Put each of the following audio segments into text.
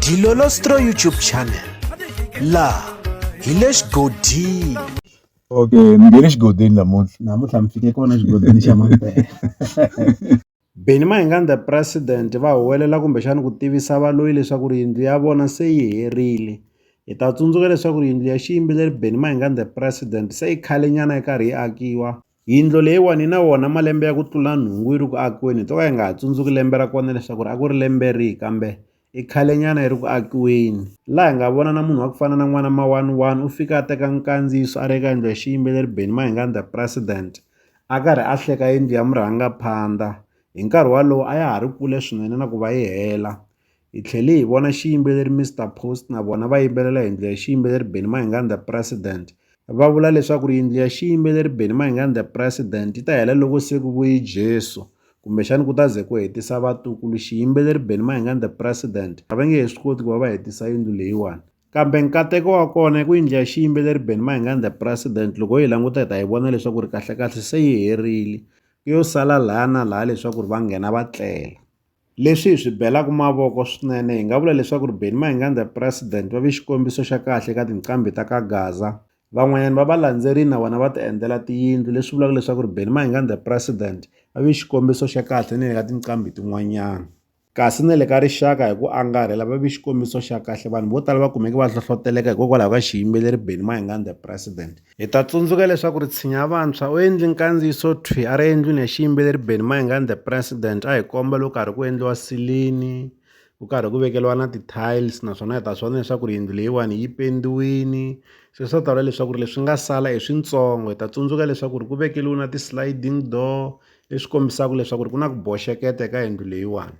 Dilolostro YouTube channel la hi le xigodini. Okay, ni nge le xigodini namuntlha mi fike kona xigodini xa Mampela. Benny Mayengani the president va huwelela kumbexana ku tivisa valoyi leswaku ri yindlu ya vona se yi herile. Hi ta tsundzuka leswaku ri yindlu ya xiyimbeleri Benny Mayengani the president se yi khale nyana yi karhi yi akiwa. Yindlu leyiwani yi na wona malembe ya ku tlula nhungu yi ri ku akiweni hi to ka hi nga ha tsundzuki lembe ra kona leswaku ri a ku ri lembe rihi kambe i khale nyana yi ri ku akiweni. Laha hi nga vona na munhu wa ku fana na n'wana ma-1 u fika a teka nkandziyiso a ri eka yindlu ya xiyimbeleri Benny Mayengani the president a karhi a hleka yindlu ya murhangaphandza. Hi nkarhi walowo a ya ha ri kule swinene na ku va yi hela. Hi tlhele hi vona xiyimbeleri Mr Post na vona va yimbelela yindlu ya xiyimbeleri Benny Mayengani the president. Va vula leswaku ri yindlu ya xiyimbeleri Benny Mayengani the president yi ta hela loko se ku vuye Jesu kumbexani ku ta ze ku hetisa vatukulu. Xiyimbeleri Benny Mayengani the president a va nge he swi koti ku va va hetisa yindlu leyiwani, kambe nkateko wa kona i ku yindlu ya xiyimbeleri Benny Mayengani the president loko hi languta hi ta hi vona leswaku ri kahlekahle se yi herile, yo sala laha na laha leswaku ri va nghena va tlela. Leswi hi swi belaka mavoko swinene hi nga vula leswaku ri Benny Mayengani the president va ve xikombiso xa kahle eka tinqambi ta ka Gaza. Van'wanyana va va landzerini na vona va ti endlela tiyindlu, leswi vulaka leswaku ri Benny Mayengani the president va ve xikombiso xa kahle ni le ka tinqambi tin'wanyana. Kasi na le ka rixaka hi ku angarhela va ve xikombiso xa kahle. Vanhu vo tala va kumeke va hlohloteleka hikokwalaho ka xiyimbeleri Benny Mayengani the president. Hi ta tsundzuka leswaku ri tshinya vantshwa u endli nkandziyiso thwi a ri endlwini ya xiyimbeleri Benny Mayengani the president a hi komba loko karhi ku endliwa silini, ku karhi ku vekeliwa na ti-tiles, naswona hi ta swi vona leswaku ri yindlu leyiwani yi pendiwini. Sweswo swi ta vula leswaku ri leswi nga sala i swintsongo. Hi ta tsundzuka leswaku ri ku vekeliwe na ti-sliding door leswi kombisaka leswaku ri ku na ku boxeketa eka yindlu leyiwani.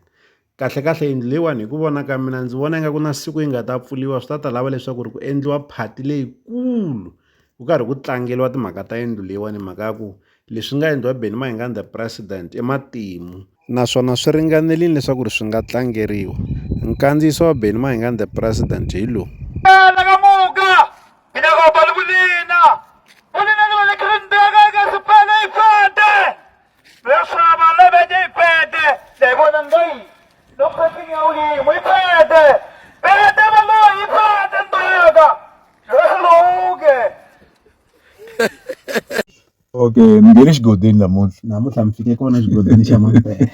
Kahlekahle yindlu leyiwani hi ku vona ka mina ndzi vona ingaku na siku yi nga ta pfuliwa swi ta lava leswaku ri ku endliwa phati leyikulu ku karhi ku tlangeliwa timhaka ta yindlu leyiwani, mhaka ya ku leswi nga endliwa Benny Mayengani the president i matimu naswona swi ringanerile leswaku ri swi nga tlangeriwa. Nkandziyiso wa Benny Mayengani the president hi lowu. Okay, ni nge le xigodini namuntlha mi fike kona xigodini xa Mampela.